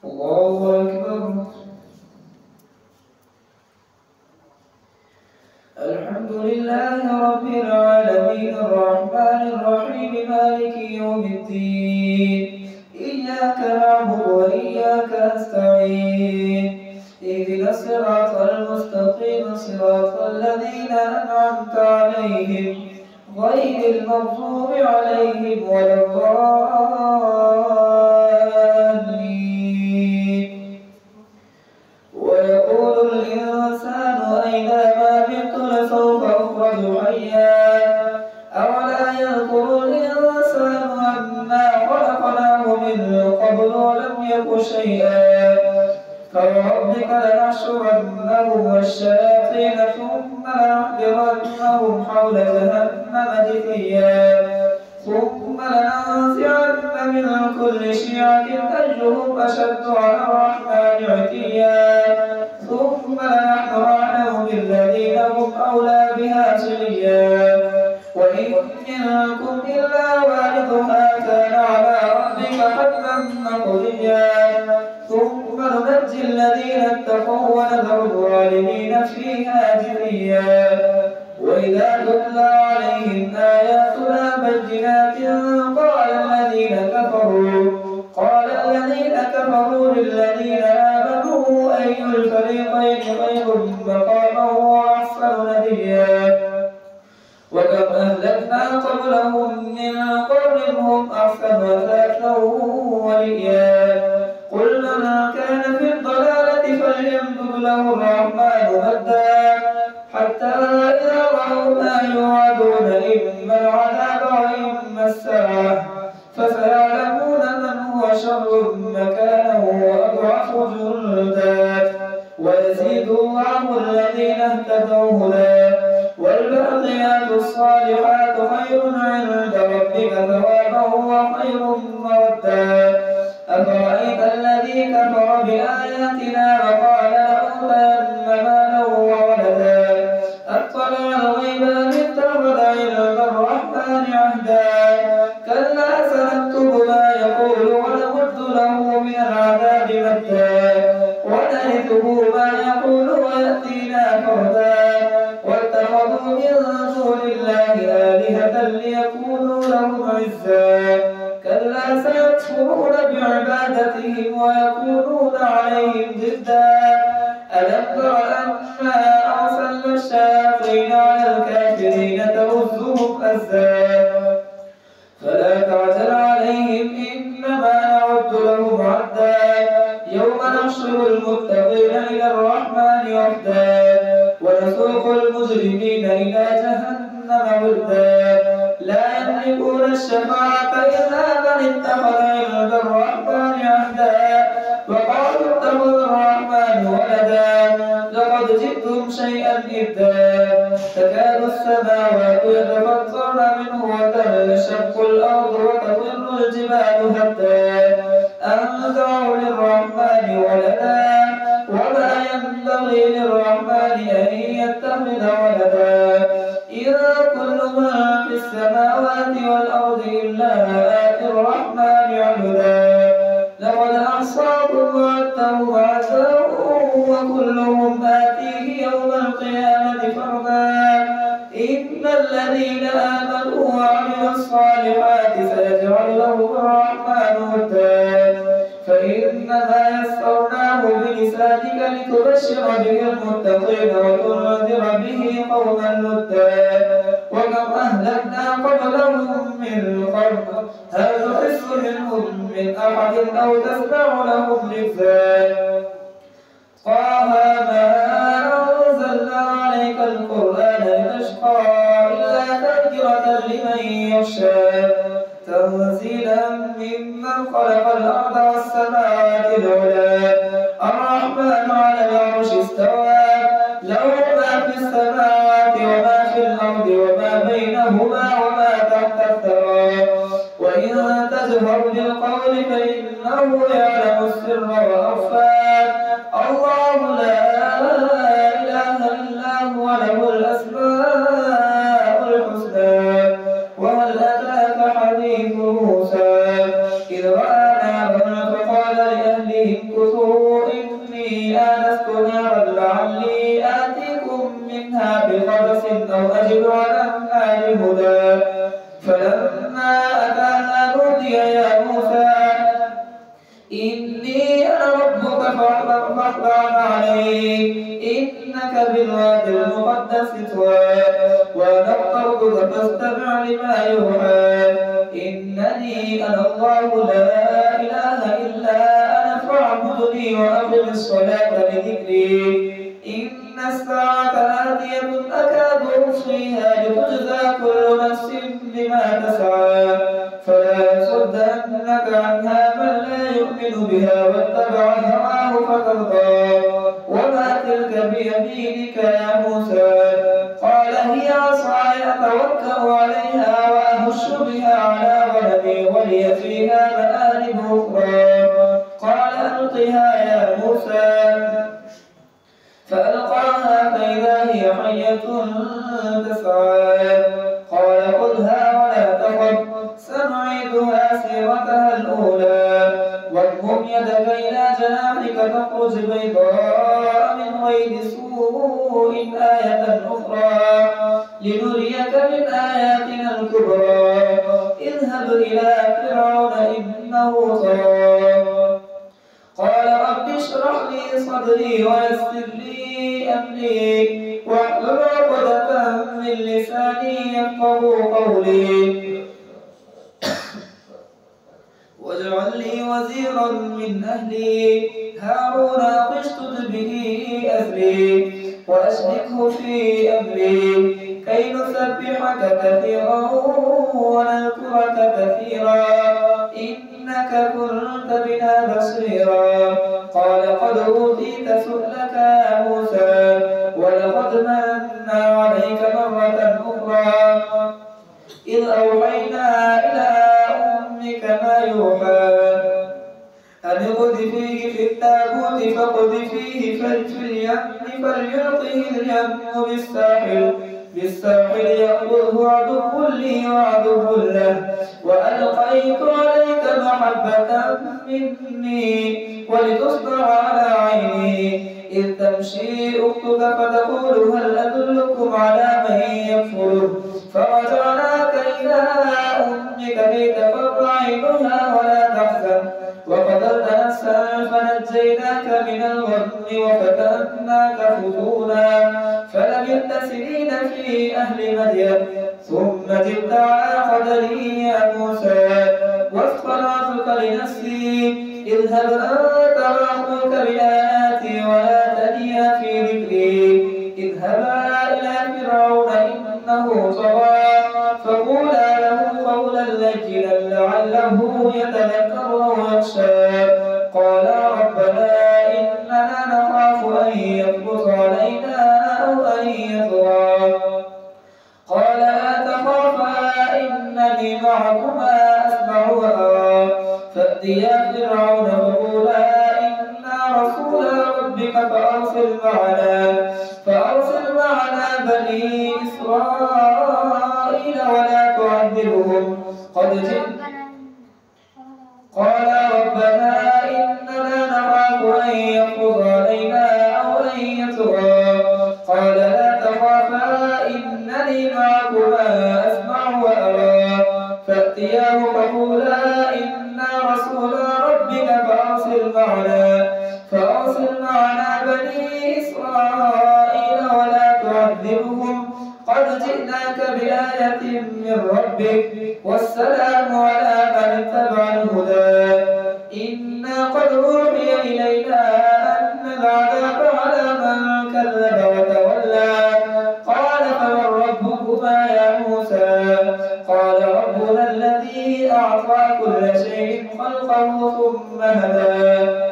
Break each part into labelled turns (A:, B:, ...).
A: الله أكبر. الحمد لله رب العالمين الرحمن الرحيم مالك يوم الدين إياك نعبد وإياك نستعين اهدنا الصراط المستقيم صراط الذين أنعمت عليهم غير المغضوب عليهم ولا الضالين. ويقول الإنسان أينما مت لسوف أخرج حيا أولا يذكر الإنسان أنا خلقناه من قبل ولم يك شيئا فوربك لنحشرنهم والشياطين ثم لنحضرنهم حول جهنم جثيا ثم لننزعن من كل شيعة أيهم أشد على الرحمن عتيا ثم لنحن أعلم بالذين هم أولى بها صليا وإن منكم إلا واردها كان على ربك حتما مقضيا ثم ننجي الذين اتقوا ونذر الظالمين فيها جثيا. وإذا تتلى عليهم آياتنا بينات قال الذين كفروا للذين آمنوا أي الفريقين خير مقاما وأحسن نديا. وكم أهلكنا قبلهم من قرن هم أحسن أثاثا وليا. قل من كان في الضلالة فليمدد له الرحمن مدا حتى إذا رأوا ما يوعدون إما العذاب وإما الساعة فسيعلمون من هو شر مكانا وأضعف جندا ويزيد الله الذين اهتدوا هدى. والباقيات الصالحات خير عند ربك ثوابا وخير مردا. أفرأيت الذي كفر بآياتنا وقال لأوتين مالا وولدا أطلع الغيب أم اتخذ عند الرحمن عهدا كلا سنكتب ما يقول ونمد له من العذاب مدا ونرثه ما يقول ويأتينا فردا. واتخذوا من دون الله آلهة ليكونوا لهم عزا كلا سيكفرون بعبادتهم ويكونون عليهم ضدا. ألم تر أنا أرسلنا الشياطين على الكافرين تؤزهم أزا فلا تعجل عليهم إنما نعد لهم عدا يوم نحشر المتقين إلى الرحمن وفدا ونسوق المجرمين إلى جهنم وردا. لا يملكون الشفاعة إلا من اتخذ عند الرحمن عهدا وقالوا اتخذ الرحمن ولدا لقد جئتم شيئا إدا. تكاد السماوات يتفطرن منه وتنشق الأرض وتخر الجبال هدا أن دعوا للرحمن ولدا وما ينبغي للرحمن أن يتخذ ولدا. إن كل من في السماوات والأرض إلا آتي الرحمن عبدا. لقد أحصاهم وعدهم عدا وكلهم آتيه يوم القيامة فردا. إن الذين آمنوا وعملوا الصالحات سيجعل لهم الرحمن ودا فإنما يسرناه بلسانك لتبشر به المتقين وتنذر به قوما لدا. وكم أهلكنا قبلهم من قرن هل تحس منهم من أحد أو تسمع لهم ركزا. طه ما أنزلنا عليك القرآن لتشقى إلا تذكرة لمن يخشى تنزيلا ممن خلق الأرض والسماوات العلى. الرحمن على العرش استوى له ما في السماوات وما في الأرض وما بينهما وما تحت الثرى. وإن تجهر بالقول فإنه يعلم السر وأخفى. الله لا إله إلا هو له الأسماء الحسنى. وهل أتاك حديث موسى إذ رأى نارا فقال لأهلهم كثوا إني آنست نارا لعلي آتيكم منها بقبس أو أجد على النار هدى فلما أتاها نودي يا موسى إني أنا ربك فاخلع عليك إنك بالوادي المقدس طوى وأنا اخترتك فاستمع لما يوحى إنني أنا الله لا إله إلا أنا فاعبدني وأقم الصلاة لذكري إن الساعة آتية أكاد أخفيها لتجزى كل نفس بما تسعى فلا يصدنك عنها من لا يؤمن بها واتبع هواه فترضى وما تلك بيمينك يا موسى قال هي عصاي أتوكأ عليها وأهش بها على غنمي ولي فيها مآرب أخرى قال ألقها يا موسى فألقاها فإذا هي حية تسعى قال خذها ولا تخف سنعيدها سيرتها الأولى واضمم يدك إلى جناحك تخرج بيضاء من غير سوء آية أخرى لنريك من آياتنا الكبرى اذهب إلى فرعون إنه طغى قال رب اشرح لي صدري ويسر لي أمري واحلل عقدة من لساني يفقهوا قولي واجعل لي وزيرا من أهلي هارون أشدد به أزري وأشركه في أمري كي نسبحك كثيرا ونذكرك كثيرا إنك كنت بنا بصيرا قال قد أوتيت سؤلك يا موسى ولقد مننا عليك مرة أخرى إذ أوحينا إلى أمك ما يوحى أن اقذفيه في التابوت فاقذفيه في اليم فليلقه اليم بالساحل يأخذه عدو لي وعدو له وألقيت عليك محبة مني ولتصنع على عيني إذ تمشي أختك فتقول هل أدلكم على من يكفره فرجعناك إلى أمك كي تقر عينها ولا تحزن وقتلت نفسا فنجيناك من الغم وفتناك فتونا فلبثت سنين في أهل مدين ثم جئت على قدري يا موسى واصطنعتك لنفسي اذهب أنت وأخوك بآياتي ولا تنيا في ذكري اذهبا إلى فرعون إنه طغى فقولا له قولا لينا لعله يتذكر أو يخشى قالا ربنا إننا نخاف أن يفرط علينا أو أن يطغى قال لا تخافا إنني معكما أسمع وأرى فأتيا فرعون فقولا إنا رسول ربك فأرسل معنا بني إسرائيل ولا تعذبهم قد جئنا قال ربنا إننا نخاف أن يفرط علينا أو أن يطغى قال لا تخافا إنني معكما أسمع وأرى فأتياه فقولا إنا رسول ربك فأرسل معنا بني إسرائيل ولا تعذبهم قد جئناك بآية من ربك والسلام على من اتبع الهدى إنا قد أوحي إلينا أن العذاب على من كذب وتولى قال فمن ربكما يا موسى قال ربنا الذي أعطى كل شيء خلقه ثم هدى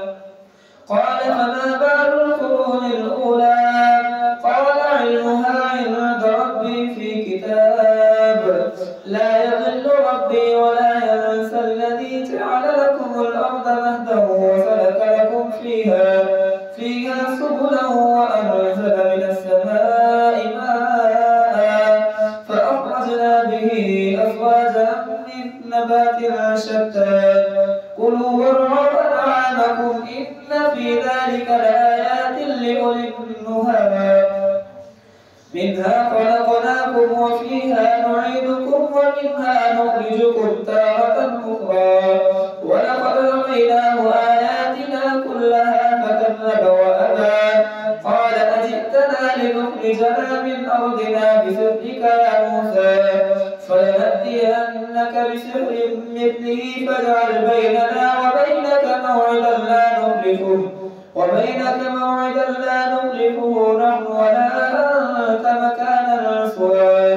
A: قال فما بال القرون الأولى قال علمها عند ربي في كتاب لا يضل ربي ولا ينسى الذي جعل لكم الأرض مهدا وسلك لكم فيها سبلا وأنزل من السماء ماء فأخرجنا به أزواجا من نبات شتى فاجعل بيننا وبينك موعدا لا نخلفه نحن ولا أنت مكانا سوى.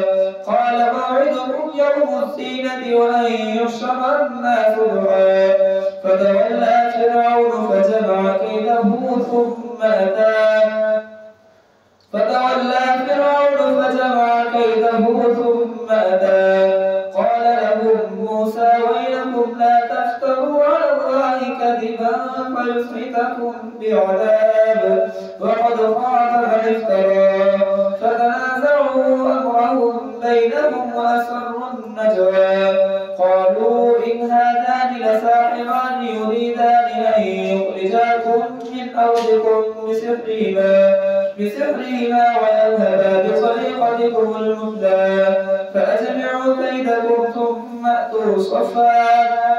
A: قال موعدكم يوم الزينة وأن يحشر الناس ضحى. فتولى فرعون فجمع كيده ثم أتى قال لهم موسى ويلكم لا تفتروا على الله كذبا فيسحتكم بعذاب وقد خاب من افترى. فتنازعوا أمرهم بينهم وأسروا النجوى. قالوا إن هذان لساحران يريدان أن يخرجاكم من أرضكم بسحرهما ويذهبا بطريقتكم المثلى. فأجمعوا كيدكم ثم أتوا صفا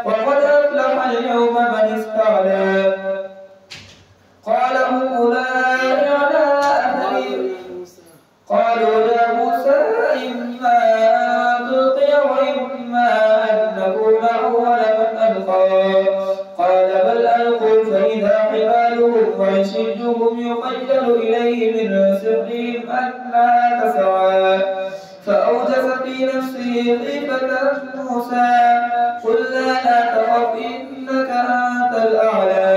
A: وقد أفلح اليوم من استعلى. قال هؤلاء على أثري. قالوا يا موسى إما أن تلقي وإما أن نكون أول من ألقى. قال بل ألقوا فإذا حبالهم وعصيهم يخيل إليه من سحرهم أنها تسعى. فأوجس في نفسه خيفة موسى قلنا لا تخف إنك أنت الأعلى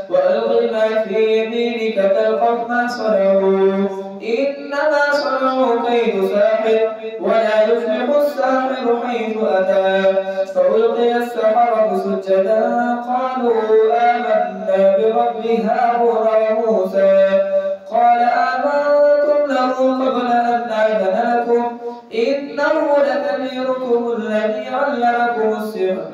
A: وألق ما في يمينك تلقف ما صنعوا إنما صنعوا كيد ساحر ولا يفلح الساحر حيث أتى. فألقي السحرة سجدا قالوا آمنا برب هارون وموسى. قال آمنتم له قبل أن آذن لكم إنه لكبيركم الذي علمكم السحر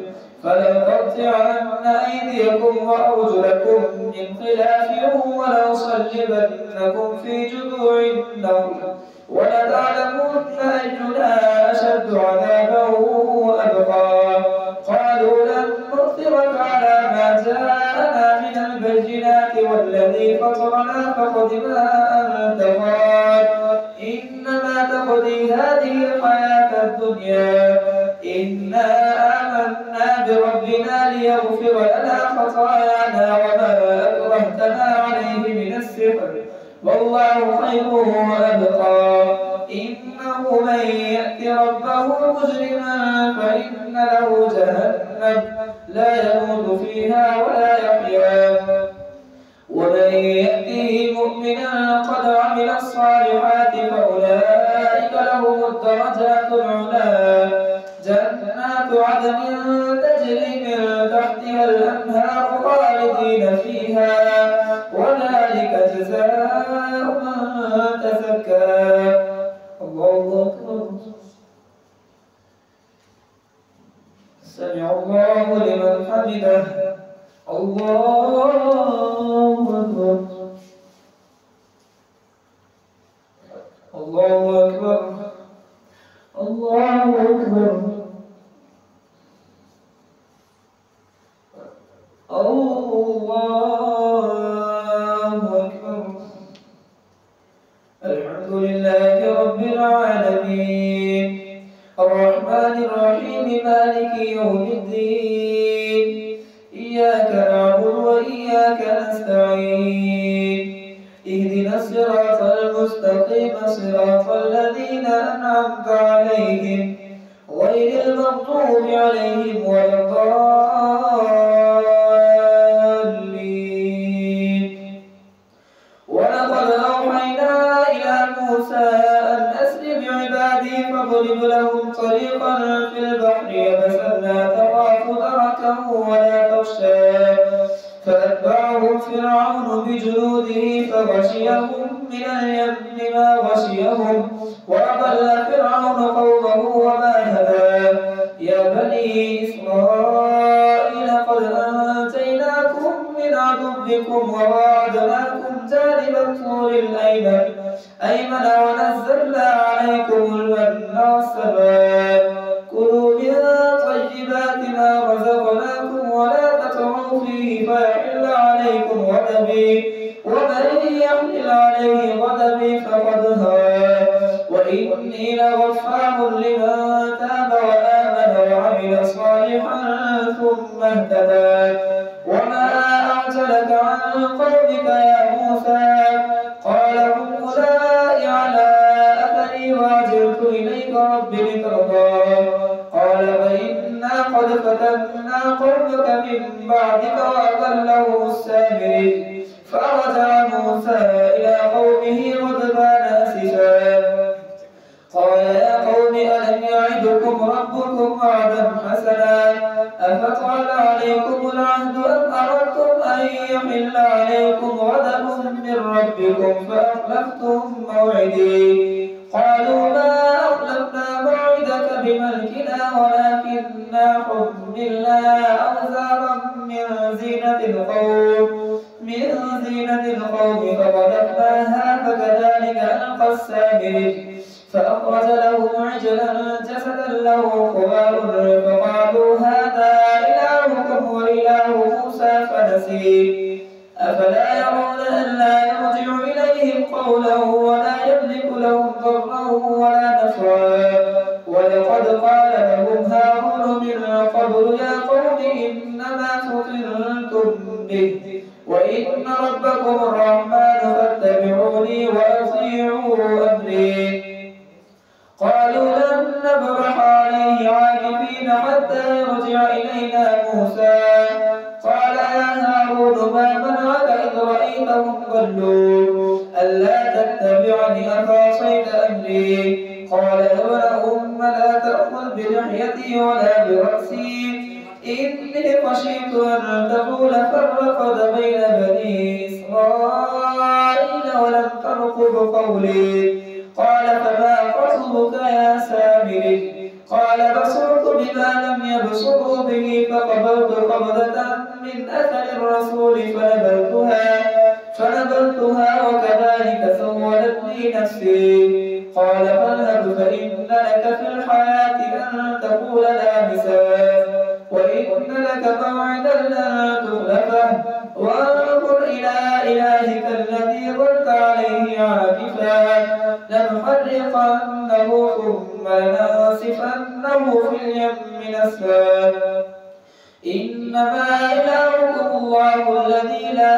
A: فلأقطعن أيديكم وأرجلكم من خلاف ولأصلبنكم في جذوع النخل ولتعلمن أينا أشد عذابا وأبقى. قالوا لن نؤثرك على ما جاءنا من البينات والذي فطرنا فاقض ما أنت قاد إنما تقضي هذه الحياة الدنيا. إنا آمنا بربنا ليغفر لنا خطايانا وما أكرهتنا عليه من السحر والله خير وأبقى. إنه من يأت ربه مجرما فإن له جهنم لا يموت فيها ولا يحيا ومن يأته مؤمنا قد عمل الصالحات فأولئك لهم الدرجات العلى جنات عدن تجري من تحتها الأنهار خالدين فيها وذلك جزاء من تزكى. الله أكبر. سمع الله لمن حمده. الله أكبر. الله أكبر. الله أكبر. الله أكبر. الحمد لله رب العالمين الرحمن الرحيم مالك يوم الدين إياك نعبد وإياك نستعين اهدنا الصراط المستقيم صراط الذين أنعمت عليهم غير المغضوب عليهم ولا الضالين. ولقد أوحينا إلى موسى أن أسر بعبادي فاضرب لهم طريقا في البحر يبسا لا تخاف دركا ولا تخشى. فأتبعهم فرعون بجنوده فغشيهم من اليم ما غشيهم وأضل فرعون قومه وما هدى. يا بني إسرائيل قد أنجيناكم من عدوكم وواعدناكم جانب الطور الأيمن ونزلنا عليكم المن والسلوى. كلوا من طيبات ما رزقناكم ولا تطغوا فيه فيحل عليكم غضبي ومن يحمل عليه غضبي فقد هوى. وإني لغفار لمن تاب وآمن وعمل صالحا ثم ثم اهتدى وما أعجلك عن قومك يا موسى قال هم أولئك على أثري وعجلت إليك رب لترضى قال فإنا قد فتنا قومك من بعدك وأضلهم السامري فرجع موسى إلى قومه غضبان أسفا قال يا قوم ألم يعدكم ربكم وعدا حسنا أفطال عليكم العهد أم أردتم أن يحل عليكم غضب من ربكم فأخلفتم موعدي قالوا ما أخلفنا موعدك بملكنا ولكننا حملنا أوزارا من زينة القوم فقذفناها فكذلك ألقى السامري فأخرج لهم عجلا جسدا له خوار فقالوا هذا إلهكم وإله موسى فنسي أفلا يرون ألا يرجع إليهم قولا ولا يملك لهم ضرا ولا نفعا ولقد قال لهم هارون من قبل يا قوم إنما فتنتم به وإن ربكم الرحمن فاتبعوني وأطيعوا أمري قالوا لن نبرح عليه عاكفين حتى يرجع إلينا موسى قال يا هارون ما منعك إذ رأيتهم ضلوا ألا تتبعني أفعصيت أمري قال يا ابن أم لا تأخذ بلحيتي ولا برأسي إني خشيت أن تقول فرقت بين بني إسرائيل ولم ترقب قولي قال فما خطبك يا سامري قال بصرت بما لم يبصروا به فقبلت قبضة من أثر الرسول فنبذتها وكذلك سولت لي نفسي قال فاذهب فإن لك في الحياة أن تقول لا مساس وإن لك موعدا لن تخلفه وانظر إلى إلهك الذي ظلت عليه عاكفا لنحرقنه ثم لننسفنه في اليم نسفا إنما إلهكم الله الذي لا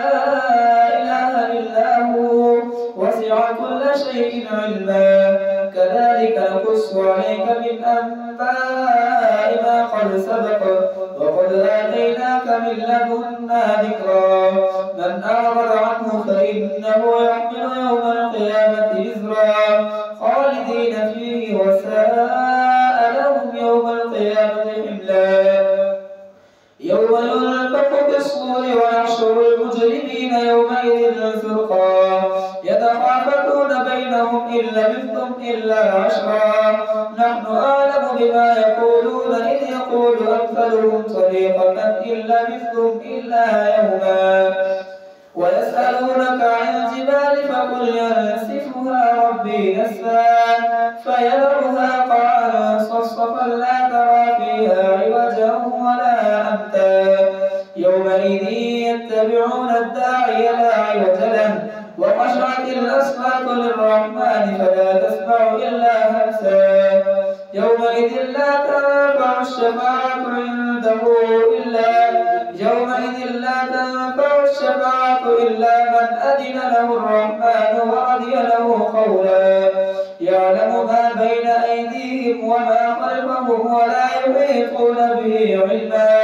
A: إله إلا هو وسع كل شيء علما كذلك نقص عليك من أنباء ما قد سبق وقد آتيناك من لدنا ذكرا من أعرض عنه فإنه يحمل يوم القيامة إزرا خالدين فيه وساء لهم يوم القيامة حملا يوم ينفخ في الصور ونحشر المجرمين يومئذ زرقا يتخافتون بينهم إن لبثتم إلا عشرا نحن أعلم بما يقولون إذ يقول أمثلهم طريقة إن لبثتم إلا يوما ويسألونك عن الجبال فقل ينسفها ربي نسفا فيذرها قاعا صفصفا لا ترى فيها عوجا ولا أمتا يومئذ يتبعون الداعي لا عوج له وخشعت الأصوات للرحمن فلا تسمع إلا همسا يومئذ لا تنفع الشفاعة إلا من أذن له الرحمن ورضي له قولا يعلم ما بين أيديهم وما خلفهم ولا يحيطون به علما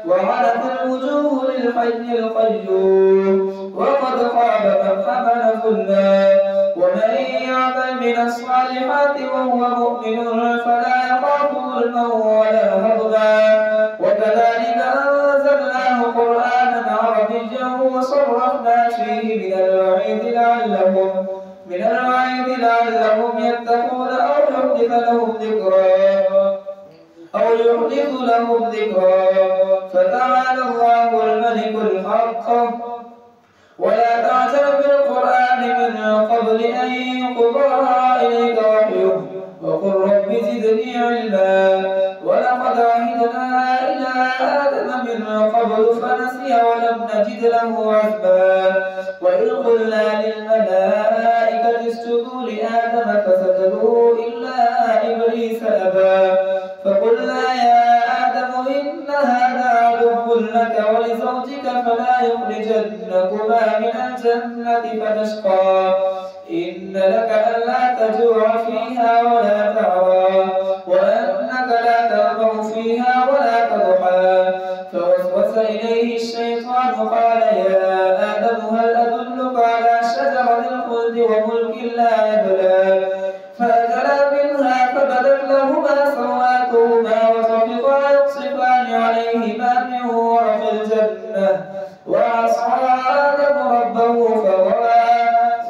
A: وعنت الوجوه للحي القيوم وقد خاب من حمل ظلما ومن يعمل من الصالحات وهو مؤمن فلا يخاف ظلما ولا هضما وكذلك أنزلناه قرآنا عربيا وصرفنا فيه من الوعيد لعلهم يتقون أو يحدث لهم ذكرا فتعالى الله الملك الحق ولا تعجل بالقرآن من قبل أن يقضى إليك وحيه وقل رب زدني علما ولقد عهدنا إلى آدم من قبل فنسي ولم نجد له عزما وإذ قلنا للملائكة اسجدوا لآدم فسجدوا إلا إبليس أبى فقلنا يا آدم إن هذا لك ولزوجك فلا يخرجنكما من الجنة فتشقى إن لك ألا تجوع فيها ولا تعرى وأنك لا تغضب فيها ولا تضحى فوسوس إليه الشيطان قال يا آدم هل أدلك على شجرة الخلد وملك لا يبلى فأكلا منها فبدت لهما سوآتهما وطفقا يقصفان عليهما من ورق الجنة وعصى آدم ربه فغوى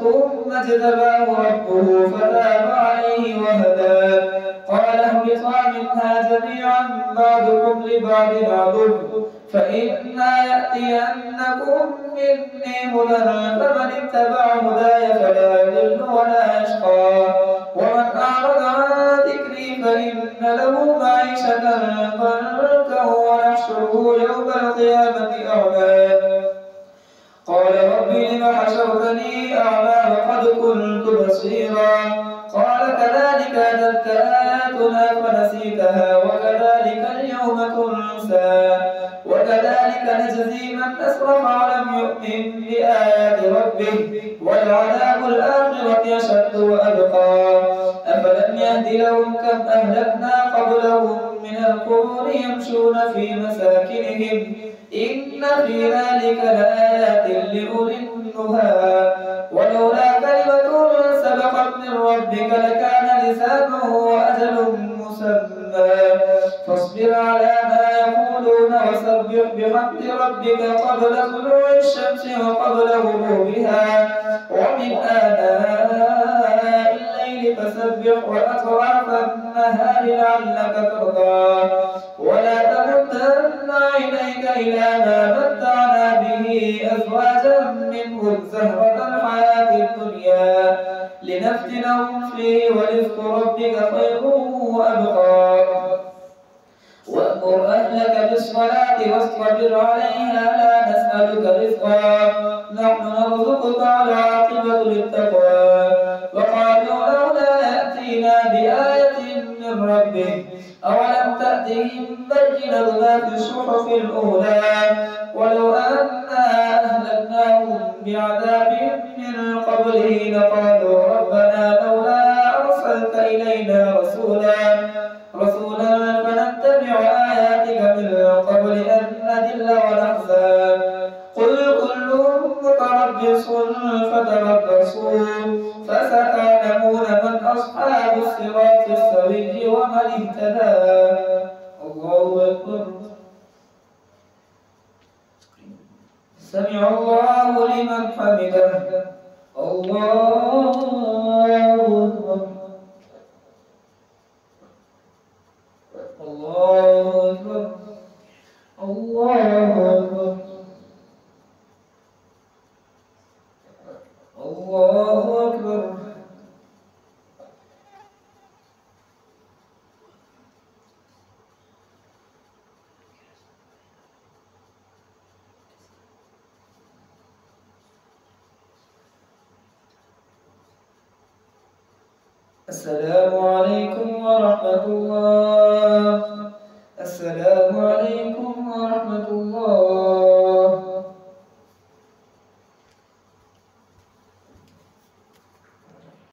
A: ثم اجتباه ربه فتاب عليه وهدى قال اهبطا منها جميعا بعضكم لبعض عدو فإما يأتينكم مني هدى فمن اتبع هداي فلا يضل ولا يشقى ومن أعرض عن ذكري فإن له معيشة ضنكا ونحشره يوم القيامة أعمى قال رب لم حشرتني أعمى وقد كنت بصيرا قال كذلك أتتك آياتنا فنسيتها وكذلك اليوم تنسى وكذلك نجزي من أسرف ولم يؤمن بآيات ربه ولعذاب الآخرة أشد وأبقى أفلم يهد لهم كم أهلكنا قبلهم من القرون يمشون في مساكنهم إن في ذلك لآيات لأولي النهى ولولا كلمة سبقت من ربك لكان لسانا وأجل مسمى فاصبر على ما يقولون وسبح بحمد ربك قبل طلوع الشمس وقبل غروبها ومن آناء الليل فسبح وأطراف النهار لعلك ترضى ولا تمدن عينيك إلى ما متعنا به أزواجا منهم زهرة الحياة الدنيا لنفتنهم فيه ورزق ربك خير وأبقى وأمر أهلك بالصلاة واصطبر عليها لا نسألك رزقا نحن نرزقك والعاقبة للتقوى وقالوا لولا يأتينا بآية من ربه أولم تأتهم بينة ما في الصحف الأولى ولو أنا أهلكناهم بعذاب من قبله لقالوا ربنا لولا أرسلت إلينا رسولا فنتبع آياتك من قبل أن نذل ونخزى قل كل متربص فتربصوا فستعلمون من أصحاب الصراط السوي ومن اهتدى الله أكبر سمع الله لمن حمده الله أكبر الله أكبر الله أكبر الله أكبر السلام عليكم ورحمة الله السلام عليكم ورحمة الله